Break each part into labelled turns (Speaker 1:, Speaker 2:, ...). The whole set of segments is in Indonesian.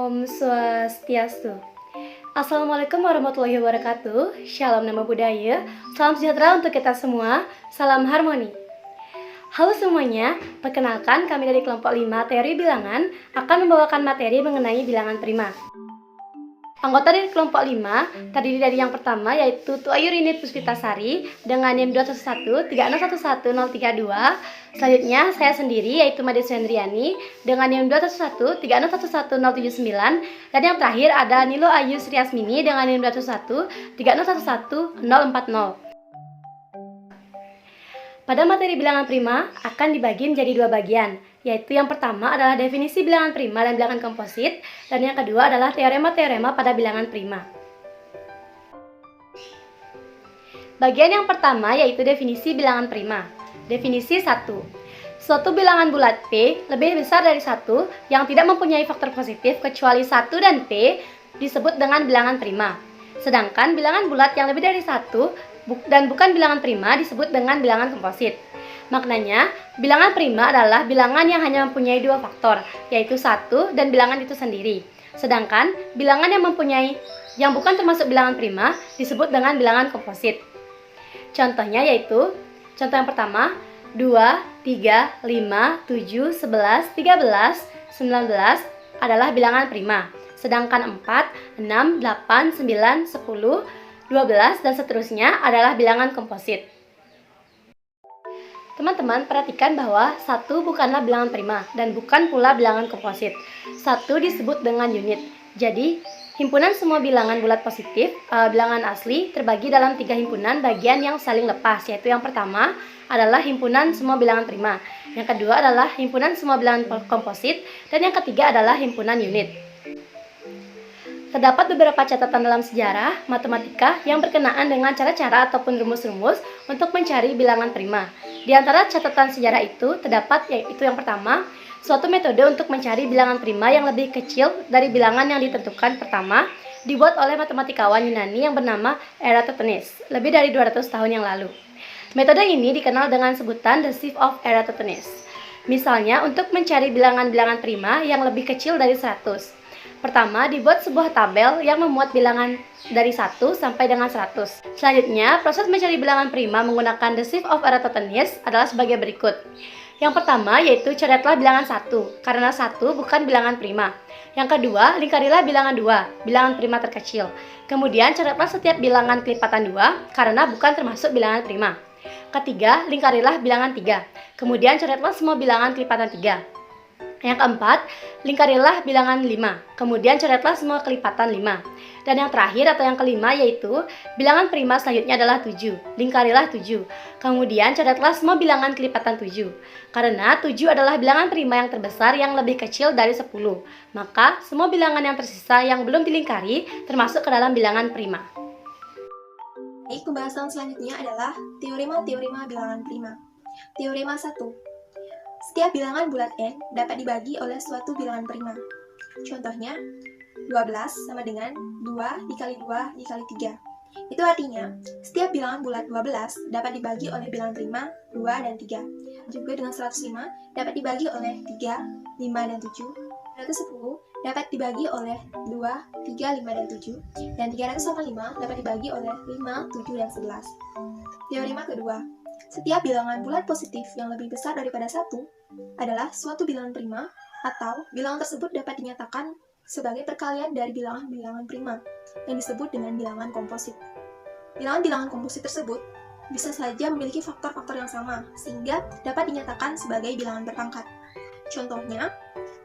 Speaker 1: Om Swastiastu. Assalamualaikum warahmatullahi wabarakatuh. Shalom nama budaya. Salam sejahtera untuk kita semua. Salam harmoni. Halo semuanya, perkenalkan kami dari kelompok 5 teori bilangan akan membawakan materi mengenai bilangan prima. Anggota dari kelompok 5 terdiri dari yang pertama yaitu Tu Ayurini Puspitasari dengan NIM 211-3611032. Selanjutnya saya sendiri yaitu Made Sendriani dengan NIM 211-3611079. Dan yang terakhir ada Nilo Ayu Sriasmini dengan NIM 211-3011040. Pada materi bilangan prima akan dibagi menjadi dua bagian, yaitu yang pertama adalah definisi bilangan prima dan bilangan komposit, dan yang kedua adalah teorema-teorema pada bilangan prima. Bagian yang pertama yaitu definisi bilangan prima. Definisi 1. Suatu bilangan bulat P lebih besar dari 1 yang tidak mempunyai faktor positif kecuali 1 dan P disebut dengan bilangan prima. Sedangkan bilangan bulat yang lebih dari 1 dan bukan bilangan prima disebut dengan bilangan komposit. Maknanya, bilangan prima adalah bilangan yang hanya mempunyai dua faktor, yaitu 1 dan bilangan itu sendiri. Sedangkan, bilangan yang bukan termasuk bilangan prima disebut dengan bilangan komposit. Contohnya yaitu, contoh yang pertama, 2, 3, 5, 7, 11, 13, 19 adalah bilangan prima. Sedangkan 4, 6, 8, 9, 10, 12 dan seterusnya adalah bilangan komposit. Teman-teman perhatikan bahwa 1 bukanlah bilangan prima dan bukan pula bilangan komposit. 1 disebut dengan unit. Jadi, himpunan semua bilangan bulat positif, bilangan asli terbagi dalam 3 himpunan bagian yang saling lepas, yaitu yang pertama adalah himpunan semua bilangan prima, yang kedua adalah himpunan semua bilangan komposit, dan yang ketiga adalah himpunan unit. Terdapat beberapa catatan dalam sejarah matematika yang berkenaan dengan cara-cara ataupun rumus-rumus untuk mencari bilangan prima. Di antara catatan sejarah itu terdapat yaitu yang pertama, suatu metode untuk mencari bilangan prima yang lebih kecil dari bilangan yang ditentukan pertama dibuat oleh matematikawan Yunani yang bernama Eratosthenes lebih dari 200 tahun yang lalu. Metode ini dikenal dengan sebutan The Sieve of Eratosthenes. Misalnya, untuk mencari bilangan-bilangan prima yang lebih kecil dari 100. Pertama, dibuat sebuah tabel yang memuat bilangan dari 1 sampai dengan 100. Selanjutnya, proses mencari bilangan prima menggunakan The Sieve of Eratosthenes adalah sebagai berikut. Yang pertama, yaitu coretlah bilangan 1, karena 1 bukan bilangan prima. Yang kedua, lingkarilah bilangan 2, bilangan prima terkecil. Kemudian, coretlah setiap bilangan kelipatan 2, karena bukan termasuk bilangan prima. Ketiga, lingkarilah bilangan 3. Kemudian, coretlah semua bilangan kelipatan 3. Yang keempat, lingkarilah bilangan 5, kemudian coretlah semua kelipatan 5. Dan yang terakhir atau yang kelima yaitu bilangan prima selanjutnya adalah 7, lingkarilah 7, kemudian coretlah semua bilangan kelipatan 7. Karena 7 adalah bilangan prima yang terbesar yang lebih kecil dari 10, maka semua bilangan yang tersisa yang belum dilingkari termasuk ke dalam bilangan prima.
Speaker 2: Baik, pembahasan selanjutnya adalah teorema-teorema bilangan prima. Teorema 1. Setiap bilangan bulat n dapat dibagi oleh suatu bilangan prima. Contohnya, 12 sama dengan 2 dikali 2 dikali 3. Itu artinya, setiap bilangan bulat 12 dapat dibagi oleh bilangan prima 2 dan 3. Juga dengan 105 dapat dibagi oleh 3, 5, dan 7. 110 dapat dibagi oleh 2, 3, 5, dan 7. Dan 385 dapat dibagi oleh 5, 7, dan 11. Teorema kedua. Setiap bilangan bulat positif yang lebih besar daripada 1 adalah suatu bilangan prima atau bilangan tersebut dapat dinyatakan sebagai perkalian dari bilangan-bilangan prima yang disebut dengan bilangan komposit. Bilangan-bilangan komposit tersebut bisa saja memiliki faktor-faktor yang sama sehingga dapat dinyatakan sebagai bilangan berpangkat. Contohnya,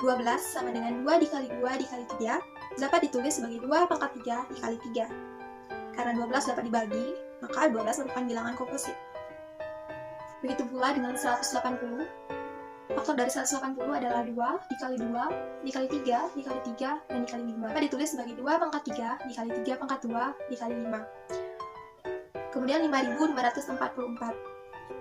Speaker 2: 12 sama dengan 2 dikali 2 dikali 3 dapat ditulis sebagai 2 pangkat 3 dikali 3. Karena 12 dapat dibagi, maka 12 merupakan bilangan komposit. Begitu pula dengan 180. Faktor dari 180 adalah 2 dikali 2 dikali 3 dikali 3 dan dikali 5. Dapat ditulis sebagai 2 pangkat 3 dikali 3 pangkat 2 dikali 5. Kemudian 5544.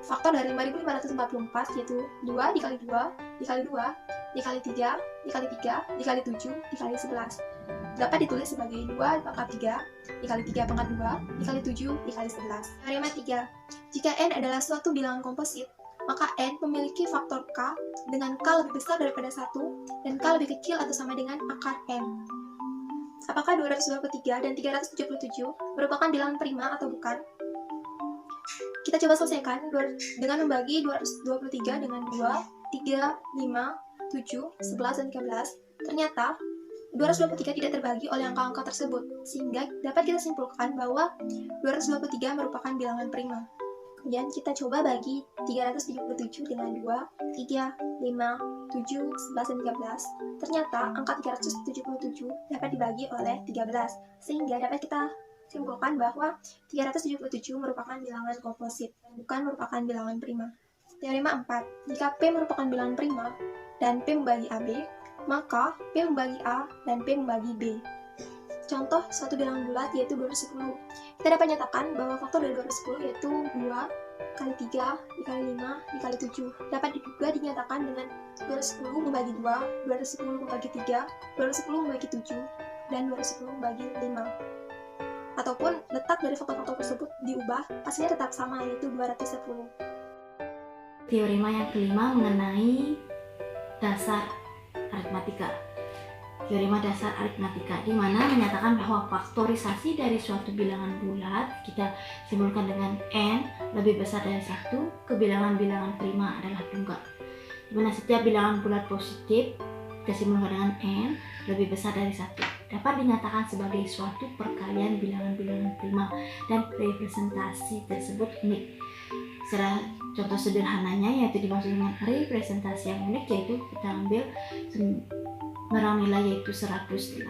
Speaker 2: Faktor dari 5544 yaitu 2 dikali 2 dikali 2 dikali 3 dikali 3 dikali 7 dikali 11. Dapat ditulis sebagai 2 pangkat 3 dikali 3 pangkat 2 dikali 7 dikali 11. Teorema 3. Jika n adalah suatu bilangan komposit, maka N memiliki faktor K dengan K lebih besar daripada 1 dan K lebih kecil atau sama dengan akar N. Apakah 223 dan 377 merupakan bilangan prima atau bukan? Kita coba selesaikan dengan membagi 223 dengan 2, 3, 5, 7, 11, dan 13. Ternyata 223 tidak terbagi oleh angka-angka tersebut, sehingga dapat kita simpulkan bahwa 223 merupakan bilangan prima. Kemudian kita coba bagi 377 dengan 2, 3, 5, 7, 11, dan 13. Ternyata angka 377 dapat dibagi oleh 13, sehingga dapat kita simpulkan bahwa 377 merupakan bilangan komposit, bukan merupakan bilangan prima. Teorema 4. Jika P merupakan bilangan prima dan P membagi AB, maka P membagi A dan P membagi B. Contoh suatu bilangan bulat yaitu 210. Kita dapat nyatakan bahwa faktor dari 210 yaitu 2 kali 3 dikali 5 dikali 7. Dapat juga dinyatakan dengan 210 membagi 2, 210 membagi 3, 210 membagi 7, dan 210 membagi 5. Ataupun letak dari faktor-faktor tersebut diubah, hasilnya tetap sama yaitu 210.
Speaker 3: Teorema yang kelima mengenai dasar aritmatika. Teorema dasar aritmatika di mana menyatakan bahwa faktorisasi dari suatu bilangan bulat kita simpulkan dengan n lebih besar dari 1 ke bilangan-bilangan prima adalah tunggal. Di mana setiap bilangan bulat positif kita simpulkan dengan n lebih besar dari 1 dapat dinyatakan sebagai suatu perkalian bilangan-bilangan prima dan representasi tersebut unik. Secara contoh sederhananya yaitu dimaksud dengan representasi yang unik yaitu kita ambil barang nilai yaitu 108,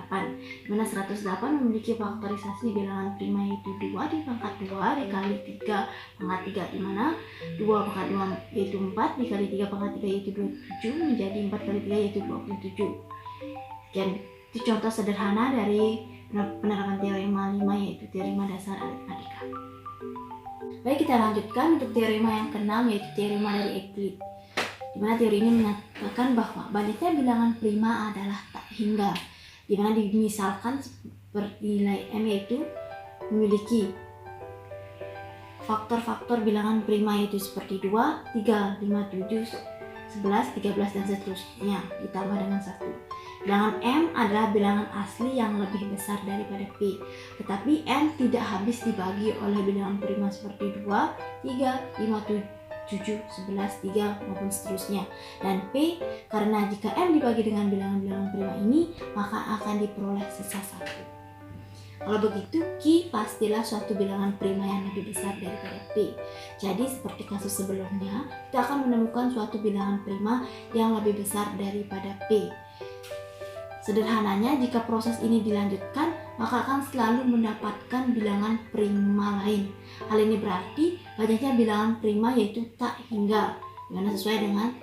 Speaker 3: di mana 108 memiliki faktorisasi bilangan prima yaitu 2 di pangkat 2 dikali 3 pangkat 3, di mana 2 pangkat 2 yaitu 4 dikali 3 pangkat 3 yaitu 27 menjadi 4 kali 3 yaitu 27. Dan itu contoh sederhana dari penerapan teorema 5 yaitu teorema dasar aritmatika. Baik, kita lanjutkan untuk teorema yang ke-6 yaitu teorema dari Euclid. Di mana teori ini menyatakan bahwa banyaknya bilangan prima adalah tak hingga, di mana dimisalkan seperti nilai m yaitu memiliki faktor-faktor bilangan prima yaitu seperti 2, 3, 5, 7, 11, 13, dan seterusnya ditambah dengan 1. Bilangan m adalah bilangan asli yang lebih besar daripada p, tetapi n tidak habis dibagi oleh bilangan prima seperti 2, 3, 5, 7, 11, 3, maupun seterusnya. Dan P, karena jika M dibagi dengan bilangan-bilangan prima ini, maka akan diperoleh sisa 1. Kalau begitu, Q pastilah suatu bilangan prima yang lebih besar daripada P. Jadi, seperti kasus sebelumnya, kita akan menemukan suatu bilangan prima yang lebih besar daripada P. Sederhananya, jika proses ini dilanjutkan, maka akan selalu mendapatkan bilangan prima lain. Hal ini berarti banyaknya bilangan prima yaitu tak hingga, dimana sesuai dengan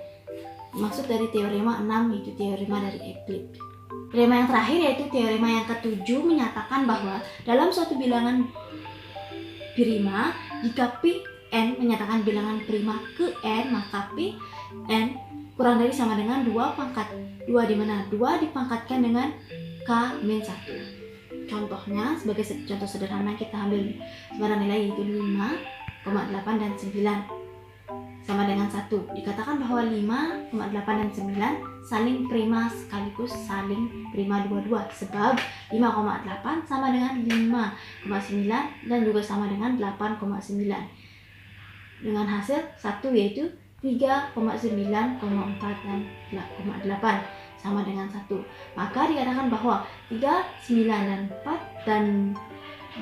Speaker 3: maksud dari teorema 6 yaitu teorema dari Euclid. Teorema yang terakhir yaitu teorema yang ke-7 menyatakan bahwa dalam suatu bilangan prima, jika P n menyatakan bilangan prima ke n, maka P n kurang dari sama dengan 2 pangkat 2, di mana 2 dipangkatkan dengan k-1. Contohnya, sebagai contoh sederhana kita ambil barang nilai yaitu 5,8 dan 9 sama dengan 1. Dikatakan bahwa 5,8 dan 9 saling prima sekaligus saling prima dua-dua, sebab 5,8 sama dengan 5,9 dan juga sama dengan 8,9. Dengan hasil 1 yaitu 3,9, 4, dan 8 sama dengan 1. Maka dikatakan bahwa 3, 9, dan 4 dan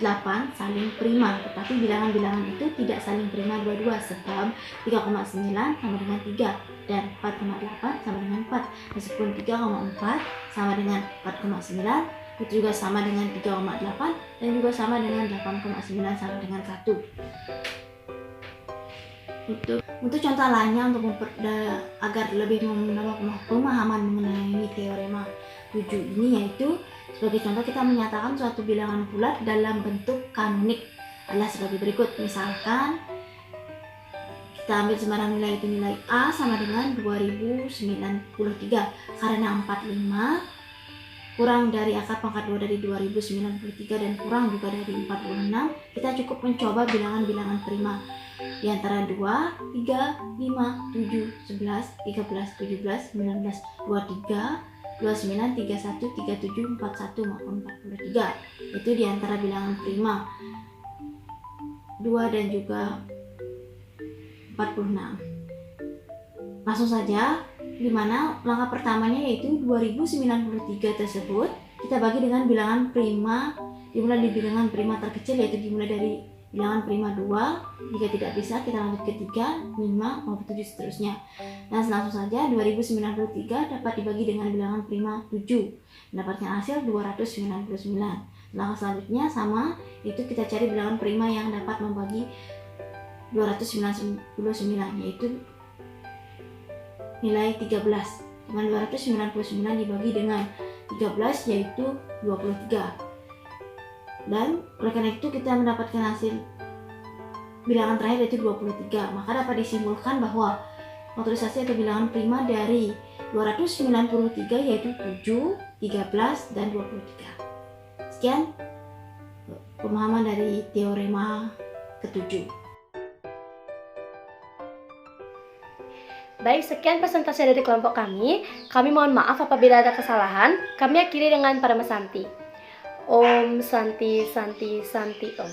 Speaker 3: 8 saling prima, tetapi bilangan-bilangan itu tidak saling prima dua-dua, sebab 3,9 sama dengan 3 dan 4,8 sama dengan 4. Meskipun 3,4 sama dengan 4,9 itu juga sama dengan 3,8 dan juga sama dengan 8,9 sama dengan 1. Untuk contoh lainnya agar lebih menambah pemahaman mengenai teorema 7 ini, yaitu sebagai contoh kita menyatakan suatu bilangan bulat dalam bentuk kanonik adalah sebagai berikut. Misalkan kita ambil sembarang nilai itu nilai A sama dengan 2093 karena 45 kurang dari akar pangkat 2 dari 2093 dan kurang juga dari 46, kita cukup mencoba bilangan-bilangan prima. di antara 2, 3, 5, 7, 11, 13, 17, 19, 23, 29, 31, 37, 41 maupun 43. Itu di antara bilangan prima 2 dan juga 46. Langsung saja, di mana langkah pertamanya yaitu 2093 tersebut kita bagi dengan bilangan prima, dimulai di bilangan prima terkecil yaitu dimulai dari bilangan prima 2. Jika tidak bisa kita lanjut ke 3, 5, maupun 7 seterusnya. Dan langsung saja 2093 dapat dibagi dengan bilangan prima 7, mendapatkan hasil 299. Langkah selanjutnya sama, itu kita cari bilangan prima yang dapat membagi 299, yaitu nilai 13. Dengan 299 dibagi dengan 13 yaitu 23. Dan oleh karena itu kita mendapatkan hasil bilangan terakhir yaitu 23. Maka dapat disimpulkan bahwa faktorisasi atau bilangan prima dari 293 yaitu 7, 13, dan 23. Sekian pemahaman dari teorema ke-7.
Speaker 1: Baik, sekian presentasi dari kelompok kami. Kami mohon maaf apabila ada kesalahan. Kami akhiri dengan Parama Santi. Om Santi Santi Santi Om.